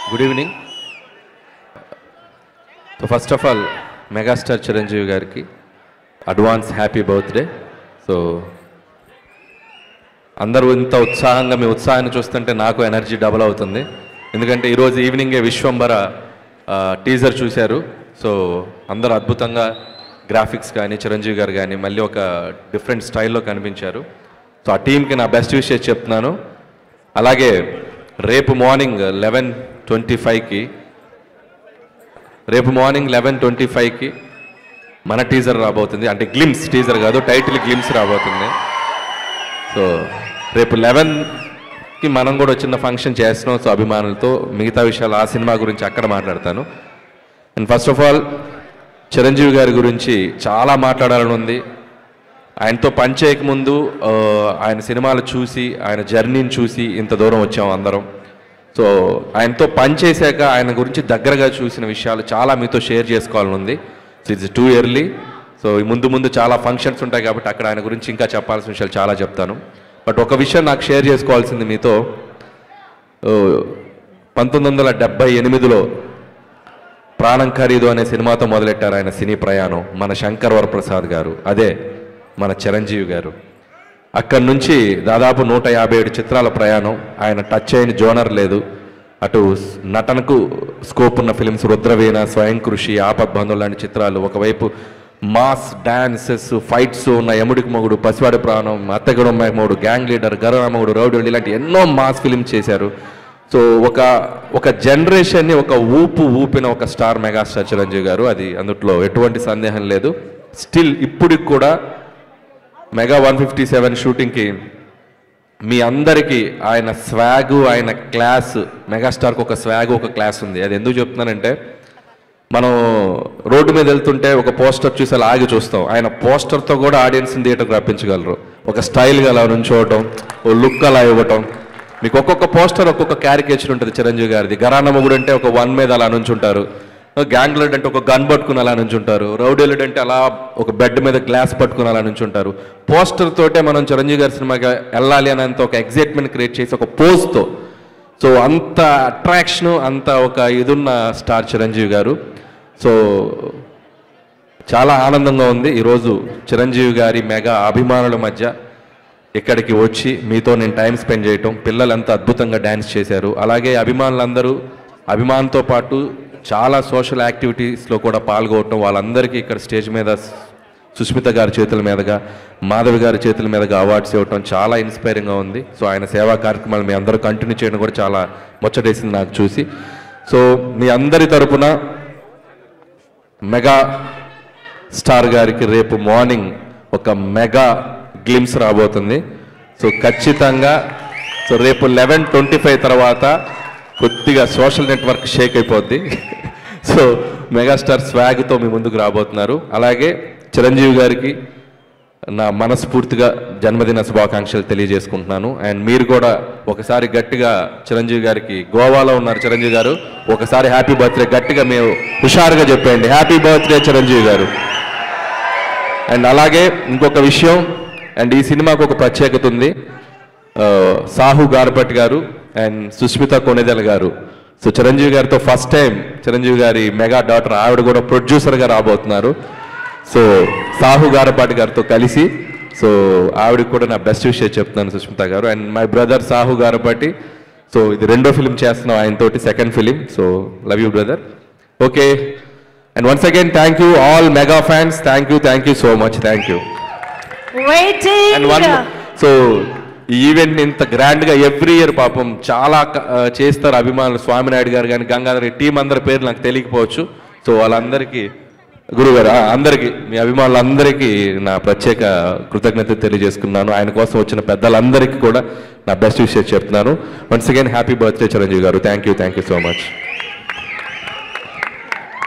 Good evening. So first of all megastar Chiranjeevi గారికి advance happy birthday. So అందరూ ఇంత ఉత్సాహంగా మీ ఉత్సాహాన్ని చూస్తుంటే నాకు ఎనర్జీ డబుల్ అవుతుంది. ఎందుకంటే ఈరోజు ఈవినింగే విశ్వంబర టీజర్ చూశారు. సో అందరూ అద్భుతంగా గ్రాఫిక్స్ కానీ చిరంజీవి గారు కానీ మళ్ళీ ఒక డిఫరెంట్ స్టైల్లో కనిపించారు. సో ఆ టీంకి నా బెస్ట్ విషయం చెప్తున్నాను. అలాగే రేపు మార్నింగ్ 11:25కి మన టీజర్ రాబోతుంది. అంటే గ్లిమ్స్ టీజర్ కాదు, టైటిల్ గ్లిమ్స్ రాబోతుంది. సో రేపు 11కి మనం కూడా చిన్న ఫంక్షన్ చేస్తున్నాం. సో అభిమానులతో మిగతా విషయాలు ఆ సినిమా గురించి అక్కడ మాట్లాడతాను. And first of all Chiranjeevi గారి గురించి చాలా మాట్లాడాలని ఉంది. ఆయనతో పనిచేయకముందు ఆయన సినిమాలు చూసి ఆయన జర్నీని చూసి ఇంత దూరం వచ్చాము అందరం. సో ఆయనతో పనిచేశాక ఆయన గురించి దగ్గరగా చూసిన విషయాలు చాలా మీతో షేర్ చేసుకోవాలని ఉంది. So it's too early. So ముందు చాలా ఫంక్షన్స్ ఉంటాయి కాబట్టి అక్కడ ఆయన గురించి ఇంకా చెప్పాల్సిన విషయాలు చాలా చెప్తాను. బట్ ఒక విషయం నాకు షేర్ చేసుకోవాల్సింది మీతో. 1978లో ప్రాణం ఖరీదు అనే సినిమాతో మొదలెట్టారు ఆయన సినీ ప్రయాణం మన శంకర్ వరప్రసాద్ గారు, అదే మన చిరంజీవి గారు. అక్కడి నుంచి దాదాపు 157 చిత్రాల ప్రయాణం. ఆయన టచ్ అయిన జోనర్ లేదు. అటు నటనకు స్కోప్ ఉన్న ఫిలిమ్స్ రుద్రవీణ, స్వయం కృషి, ఆపద్బంధువులు లాంటి చిత్రాలు, ఒకవైపు మాస్ డాన్సెస్ ఫైట్స్ ఉన్న యముడికి మొగుడు, పసివాడి ప్రాణం, అత్తగడం మొగుడు, గ్యాంగ్ లీడర్, గరరామగుడు, రౌడీ ఇలాంటి ఎన్నో మాస్ ఫిలిమ్స్ చేశారు. సో ఒక జనరేషన్ని ఒక ఊపిన ఒక స్టార్ మెగాస్టార్ చిరంజీవి గారు. అది అందుట్లో ఎటువంటి సందేహం లేదు. స్టిల్ ఇప్పటికి కూడా మెగా 157 షూటింగ్కి మీ అందరికీ ఆయన స్వాగు, ఆయన క్లాస్, మెగాస్టార్కి ఒక స్వాగు, ఒక క్లాస్ ఉంది. అది ఎందుకు చెప్తున్నానంటే, మనం రోడ్డు మీద వెళ్తుంటే ఒక పోస్టర్ చూసి అలా ఆగి చూస్తాం. ఆయన పోస్టర్తో కూడా ఆడియన్స్ని థియేటర్కి రప్పించగలరు. ఒక స్టైల్గా అలా నుంచోవటం, ఓ లుక్ అలా ఇవ్వటం. మీకు ఒక్కొక్క పోస్టర్ ఒక్కొక్క క్యారికేచర్ ఉంటుంది చిరంజీవి గారిది. గరాన మొగుడు అంటే ఒక 1 మీద అలా నుంచుంటారు, గ్యాంగ్ లీడర్ అంటే ఒక గన్ పట్టుకుని అలా నుంచుంటారు, రౌడీ లీడర్ అంటే అలా ఒక బెడ్ మీద గ్లాస్ పట్టుకుని అలా నుంచుంటారు. పోస్టర్ తోటే మనం చిరంజీవి గారి సినిమాకి వెళ్ళాలి అనేంత ఒక ఎగ్జైట్మెంట్ క్రియేట్ చేసి ఒక పోజ్తో. సో అంత అట్రాక్షను, అంత ఒక ఇదున్న స్టార్ చిరంజీవి గారు. సో చాలా ఆనందంగా ఉంది ఈరోజు చిరంజీవి గారి మెగా అభిమానుల మధ్య ఇక్కడికి వచ్చి మీతో నేను టైం స్పెండ్ చేయటం. పిల్లలు ఎంత అద్భుతంగా డ్యాన్స్ చేశారు. అలాగే అభిమానులందరూ అభిమానంతో పాటు చాలా సోషల్ యాక్టివిటీస్లో కూడా పాల్గొనటం. వాళ్ళందరికీ ఇక్కడ స్టేజ్ మీద సుస్మిత గారి చేతుల మీదుగా, మాధవి గారి చేతుల మీదుగా అవార్డ్స్ ఇవ్వటం చాలా ఇన్స్పైరింగ్గా ఉంది. సో ఆయన సేవా కార్యక్రమాలు మీ అందరూ కంటిన్యూ చేయడం కూడా చాలా ముచ్చటేసింది నాకు చూసి. సో మీ అందరి తరపున మెగా స్టార్ గారికి రేపు మార్నింగ్ ఒక మెగా గ్లిమ్స్ రాబోతుంది. సో ఖచ్చితంగా సో రేపు 11:25 తర్వాత కొద్దిగా సోషల్ నెట్వర్క్ షేక్ అయిపోద్ది. సో మెగాస్టార్ స్వాగ్తో మీ ముందుకు రాబోతున్నారు. అలాగే చిరంజీవి గారికి నా మనస్ఫూర్తిగా జన్మదిన శుభాకాంక్షలు తెలియజేసుకుంటున్నాను. అండ్ మీరు కూడా ఒకసారి గట్టిగా చిరంజీవి గారికి, గోవాలో ఉన్నారు చిరంజీవి గారు, ఒకసారి హ్యాపీ బర్త్డే గట్టిగా మీరు హుషారుగా చెప్పండి, హ్యాపీ బర్త్డే చిరంజీవి గారు. అండ్ అలాగే ఇంకొక విషయం, అండ్ ఈ సినిమాకు ఒక ప్రత్యేకత ఉంది. సాహు గారపటి గారు అండ్ సుస్మిత కొణిదెల గారు. సో చిరంజీవి గారితో ఫస్ట్ టైం చిరంజీవి గారి మెగా డాటర్ ఆవిడ కూడా ప్రొడ్యూసర్గా రాబోతున్నారు. సో సాహు గారపాటి గారితో కలిసి. సో ఆవిడకి కూడా నా బెస్ట్ విషయం చెప్తున్నాను సుస్మిత గారు. And my brother Sahu Garapati. So ఇది 2వ ఫిలిం చేస్తున్నాం ఆయనతోటి, 2nd film. So love you brother. Okay, and once again thank you all mega fans. Thank you so much. Thank you. So ఈ ఈవెంట్ని ఇంత గ్రాండ్గా ఎవ్రీ ఇయర్ పాపం చాలా చేస్తారు అభిమానులు. స్వామినాయుడు గారు కానీ, గంగాధర్ టీం అందరి పేర్లు నాకు తెలియకపోవచ్చు. సో వాళ్ళందరికీ, గురుగారు అందరికీ, మీ అభిమానులందరికీ నా ప్రత్యేక కృతజ్ఞత తెలియజేసుకున్నాను. ఆయన కోసం వచ్చిన పెద్దలందరికీ కూడా నా బెస్ట్ విషయం చెప్తున్నాను. Once again happy birthday Chiranjeevi garu. Thank you so much.